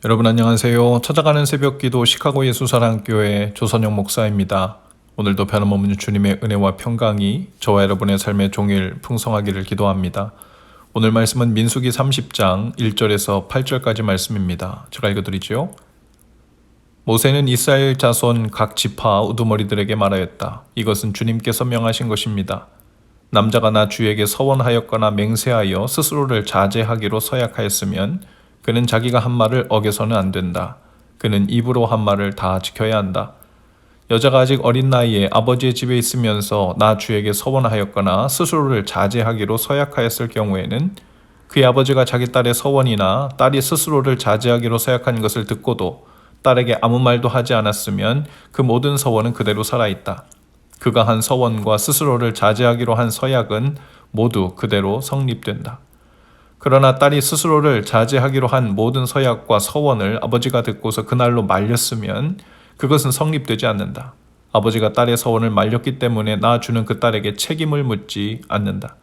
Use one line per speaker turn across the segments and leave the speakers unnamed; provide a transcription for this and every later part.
여러분 안녕하세요. 찾아가는 새벽기도 시카고 예수사랑교회 조선영 목사입니다. 오늘도 변함없는 주님의 은혜와 평강이 저와 여러분의 삶의 종일 풍성하기를 기도합니다. 오늘 말씀은 민수기 30장 1절에서 8절까지 말씀입니다. 제가 읽어드리죠. 모세는 이스라엘 자손 각 지파 우두머리들에게 말하였다. 이것은 주님께서 명하신 것입니다. 남자가 나 주에게 서원하였거나 맹세하여 스스로를 자제하기로 서약하였으면 그는 자기가 한 말을 어겨서는 안 된다. 그는 입으로 한 말을 다 지켜야 한다. 여자가 아직 어린 나이에 아버지의 집에 있으면서 나 주에게 서원하였거나 스스로를 자제하기로 서약하였을 경우에는 그의 아버지가 자기 딸의 서원이나 딸이 스스로를 자제하기로 서약한 것을 듣고도 딸에게 아무 말도 하지 않았으면 그 모든 서원은 그대로 살아있다. 그가 한 서원과 스스로를 자제하기로 한 서약은 모두 그대로 성립된다. 그러나 딸이 스스로를 자제하기로 한 모든 서약과 서원을 아버지가 듣고서 그날로 말렸으면 그것은 성립되지 않는다. 아버지가 딸의 서원을 말렸기 때문에 낳아주는 그 딸에게 책임을 묻지 않는다.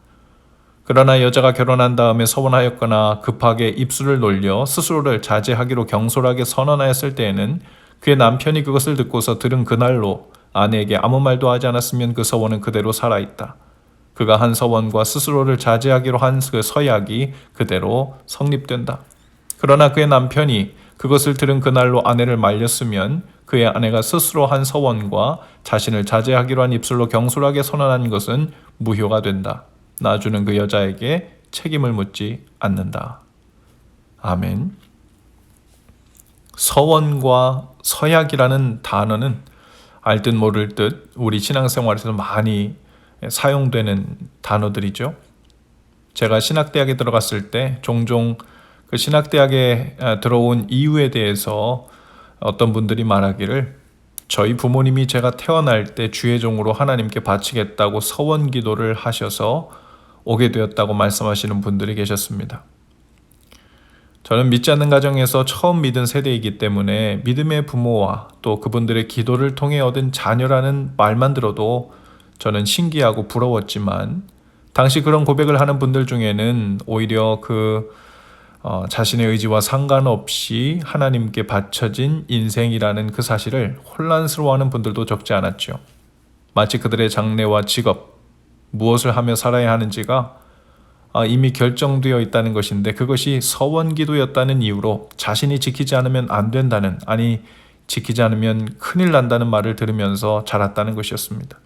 그러나 여자가 결혼한 다음에 서원하였거나 급하게 입술을 놀려 스스로를 자제하기로 경솔하게 선언하였을 때에는 그의 남편이 그것을 듣고서 들은 그날로 아내에게 아무 말도 하지 않았으면 그 서원은 그대로 살아있다. 그가 한 서원과 스스로를 자제하기로 한 그 서약이 그대로 성립된다. 그러나 그의 남편이 그것을 들은 그날로 아내를 말렸으면 그의 아내가 스스로 한 서원과 자신을 자제하기로 한 입술로 경솔하게 선언한 것은 무효가 된다. 낳아주는 그 여자에게 책임을 묻지 않는다. 아멘. 서원과 서약이라는 단어는 알듯 모를 듯 우리 신앙생활에서 많이 사용되는 단어들이죠. 제가 신학대학에 들어갔을 때 종종 그 신학대학에 들어온 이유에 대해서 어떤 분들이 말하기를 저희 부모님이 제가 태어날 때 주의 종으로 하나님께 바치겠다고 서원 기도를 하셔서 오게 되었다고 말씀하시는 분들이 계셨습니다. 저는 믿지 않는 가정에서 처음 믿은 세대이기 때문에 믿음의 부모와 또 그분들의 기도를 통해 얻은 자녀라는 말만 들어도 저는 신기하고 부러웠지만 당시 그런 고백을 하는 분들 중에는 오히려 자신의 의지와 상관없이 하나님께 바쳐진 인생이라는 그 사실을 혼란스러워하는 분들도 적지 않았죠. 마치 그들의 장래와 직업, 무엇을 하며 살아야 하는지가 이미 결정되어 있다는 것인데 그것이 서원기도였다는 이유로 자신이 지키지 않으면 안 된다는, 아니 지키지 않으면 큰일 난다는 말을 들으면서 자랐다는 것이었습니다.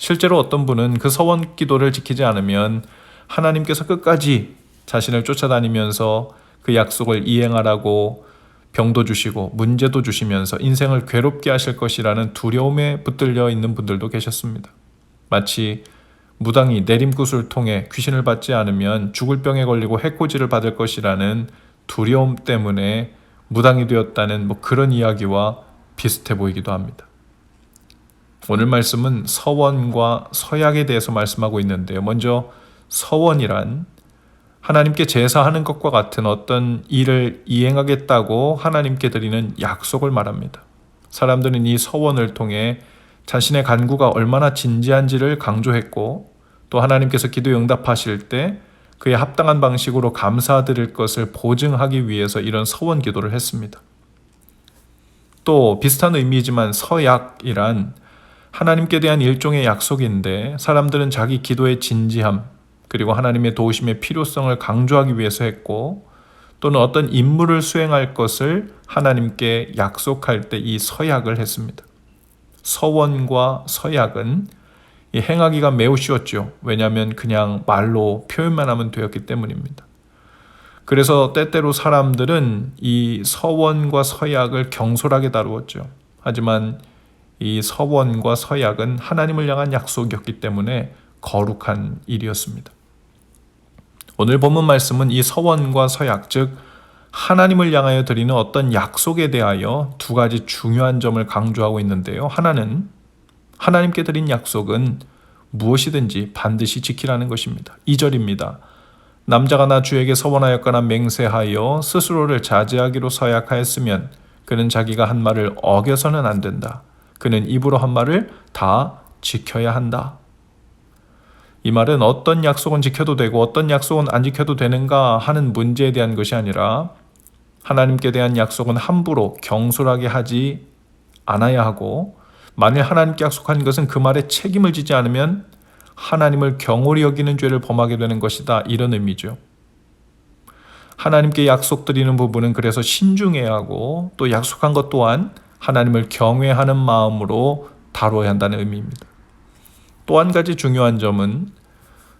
실제로 어떤 분은 그 서원 기도를 지키지 않으면 하나님께서 끝까지 자신을 쫓아다니면서 그 약속을 이행하라고 병도 주시고 문제도 주시면서 인생을 괴롭게 하실 것이라는 두려움에 붙들려 있는 분들도 계셨습니다. 마치 무당이 내림굿을 통해 귀신을 받지 않으면 죽을 병에 걸리고 해코지를 받을 것이라는 두려움 때문에 무당이 되었다는 그런 이야기와 비슷해 보이기도 합니다. 오늘 말씀은 서원과 서약에 대해서 말씀하고 있는데요. 먼저 서원이란 하나님께 제사하는 것과 같은 어떤 일을 이행하겠다고 하나님께 드리는 약속을 말합니다. 사람들은 이 서원을 통해 자신의 간구가 얼마나 진지한지를 강조했고 또 하나님께서 기도에 응답하실 때 그에 합당한 방식으로 감사드릴 것을 보증하기 위해서 이런 서원 기도를 했습니다. 또 비슷한 의미이지만 서약이란 하나님께 대한 일종의 약속인데 사람들은 자기 기도의 진지함 그리고 하나님의 도우심의 필요성을 강조하기 위해서 했고 또는 어떤 임무를 수행할 것을 하나님께 약속할 때 이 서약을 했습니다. 서원과 서약은 행하기가 매우 쉬웠죠. 왜냐하면 그냥 말로 표현만 하면 되었기 때문입니다. 그래서 때때로 사람들은 이 서원과 서약을 경솔하게 다루었죠. 하지만 이 서원과 서약은 하나님을 향한 약속이었기 때문에 거룩한 일이었습니다. 오늘 본문 말씀은 이 서원과 서약, 즉 하나님을 향하여 드리는 어떤 약속에 대하여 두 가지 중요한 점을 강조하고 있는데요. 하나는 하나님께 드린 약속은 무엇이든지 반드시 지키라는 것입니다. 2절입니다. 남자가 나 주에게 서원하였거나 맹세하여 스스로를 자제하기로 서약하였으면 그는 자기가 한 말을 어겨서는 안 된다. 그는 입으로 한 말을 다 지켜야 한다. 이 말은 어떤 약속은 지켜도 되고 어떤 약속은 안 지켜도 되는가 하는 문제에 대한 것이 아니라 하나님께 대한 약속은 함부로 경솔하게 하지 않아야 하고, 만일 하나님께 약속한 것은 그 말에 책임을 지지 않으면 하나님을 경홀히 여기는 죄를 범하게 되는 것이다, 이런 의미죠. 하나님께 약속드리는 부분은 그래서 신중해야 하고, 또 약속한 것 또한 하나님을 경외하는 마음으로 다루어야 한다는 의미입니다. 또 한 가지 중요한 점은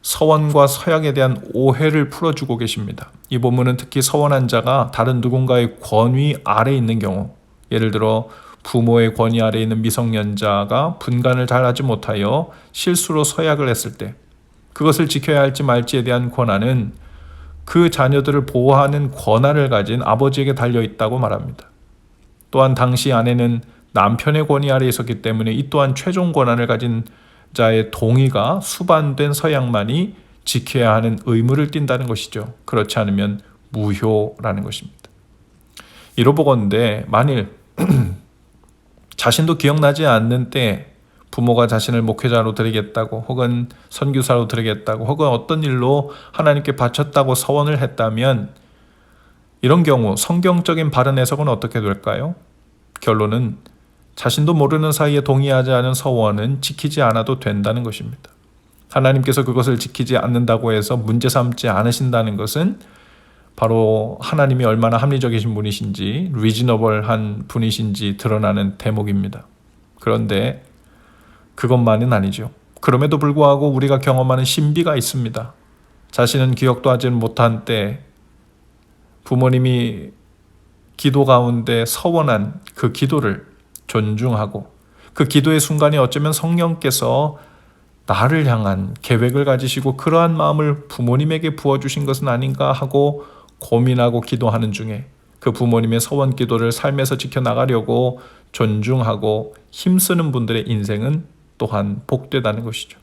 서원과 서약에 대한 오해를 풀어주고 계십니다. 이 본문은 특히 서원한 자가 다른 누군가의 권위 아래 있는 경우, 예를 들어 부모의 권위 아래 있는 미성년자가 분간을 잘 하지 못하여 실수로 서약을 했을 때 그것을 지켜야 할지 말지에 대한 권한은 그 자녀들을 보호하는 권한을 가진 아버지에게 달려있다고 말합니다. 또한 당시 아내는 남편의 권위 아래 있었기 때문에 이 또한 최종 권한을 가진 자의 동의가 수반된 서약만이 지켜야 하는 의무를 띈다는 것이죠. 그렇지 않으면 무효라는 것입니다. 이로 보건대 만일 자신도 기억나지 않는 때 부모가 자신을 목회자로 드리겠다고, 혹은 선교사로 드리겠다고, 혹은 어떤 일로 하나님께 바쳤다고 서원을 했다면, 이런 경우 성경적인 바른 해석은 어떻게 될까요? 결론은 자신도 모르는 사이에 동의하지 않은 서원은 지키지 않아도 된다는 것입니다. 하나님께서 그것을 지키지 않는다고 해서 문제 삼지 않으신다는 것은 바로 하나님이 얼마나 합리적이신 분이신지, 리즈너블한 분이신지 드러나는 대목입니다. 그런데 그것만은 아니죠. 그럼에도 불구하고 우리가 경험하는 신비가 있습니다. 자신은 기억도 하지 못한 때 부모님이 기도 가운데 서원한 그 기도를 존중하고, 그 기도의 순간이 어쩌면 성령께서 나를 향한 계획을 가지시고 그러한 마음을 부모님에게 부어주신 것은 아닌가 하고 고민하고 기도하는 중에 그 부모님의 서원 기도를 삶에서 지켜나가려고 존중하고 힘쓰는 분들의 인생은 또한 복되다는 것이죠.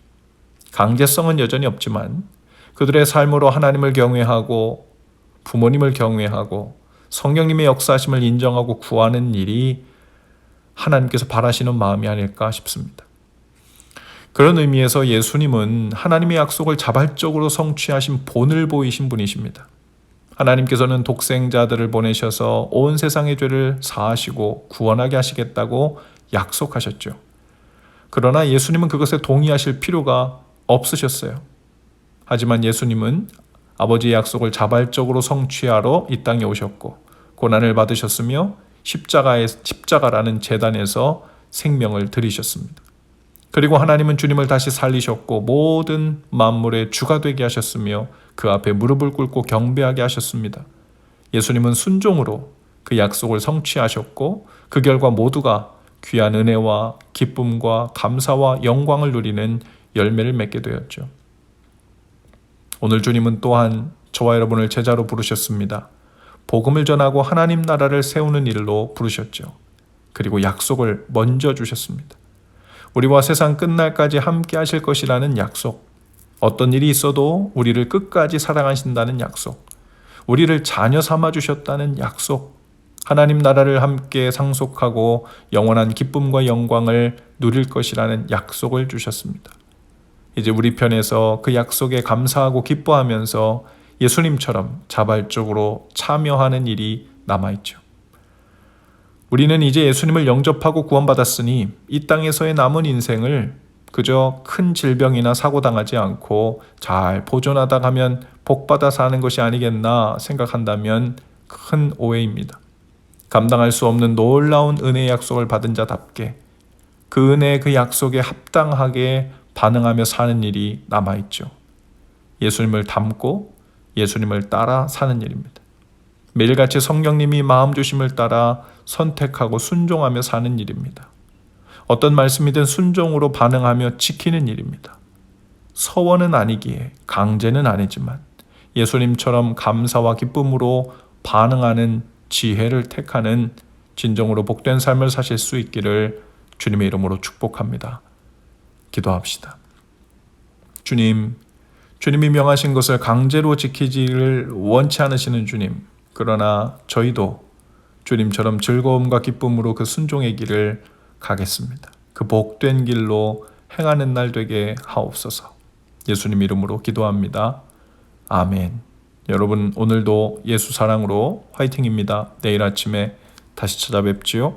강제성은 여전히 없지만 그들의 삶으로 하나님을 경외하고 부모님을 경외하고 성령님의 역사하심을 인정하고 구하는 일이 하나님께서 바라시는 마음이 아닐까 싶습니다. 그런 의미에서 예수님은 하나님의 약속을 자발적으로 성취하신 본을 보이신 분이십니다. 하나님께서는 독생자들을 보내셔서 온 세상의 죄를 사하시고 구원하게 하시겠다고 약속하셨죠. 그러나 예수님은 그것에 동의하실 필요가 없으셨어요. 하지만 예수님은 아버지의 약속을 자발적으로 성취하러 이 땅에 오셨고 고난을 받으셨으며 십자가라는 제단에서 생명을 드리셨습니다. 그리고 하나님은 주님을 다시 살리셨고 모든 만물의 주가 되게 하셨으며 그 앞에 무릎을 꿇고 경배하게 하셨습니다. 예수님은 순종으로 그 약속을 성취하셨고 그 결과 모두가 귀한 은혜와 기쁨과 감사와 영광을 누리는 열매를 맺게 되었죠. 오늘 주님은 또한 저와 여러분을 제자로 부르셨습니다. 복음을 전하고 하나님 나라를 세우는 일로 부르셨죠. 그리고 약속을 먼저 주셨습니다. 우리와 세상 끝날까지 함께 하실 것이라는 약속, 어떤 일이 있어도 우리를 끝까지 사랑하신다는 약속, 우리를 자녀 삼아 주셨다는 약속, 하나님 나라를 함께 상속하고 영원한 기쁨과 영광을 누릴 것이라는 약속을 주셨습니다. 이제 우리 편에서 그 약속에 감사하고 기뻐하면서 예수님처럼 자발적으로 참여하는 일이 남아있죠. 우리는 이제 예수님을 영접하고 구원받았으니 이 땅에서의 남은 인생을 그저 큰 질병이나 사고 당하지 않고 잘 보존하다 가면 복받아 사는 것이 아니겠나 생각한다면 큰 오해입니다. 감당할 수 없는 놀라운 은혜의 약속을 받은 자답게 그 은혜의 그 약속에 합당하게 반응하며 사는 일이 남아있죠. 예수님을 닮고 예수님을 따라 사는 일입니다. 매일같이 성령님이 마음 주심을 따라 선택하고 순종하며 사는 일입니다. 어떤 말씀이든 순종으로 반응하며 지키는 일입니다. 서원은 아니기에 강제는 아니지만 예수님처럼 감사와 기쁨으로 반응하는 지혜를 택하는 진정으로 복된 삶을 사실 수 있기를 주님의 이름으로 축복합니다. 기도합시다. 주님이 명하신 것을 강제로 지키지를 원치 않으시는 주님, 그러나 저희도 주님처럼 즐거움과 기쁨으로 그 순종의 길을 가겠습니다. 그 복된 길로 행하는 날 되게 하옵소서. 예수님 이름으로 기도합니다. 아멘. 여러분 오늘도 예수 사랑으로 화이팅입니다. 내일 아침에 다시 찾아뵙지요.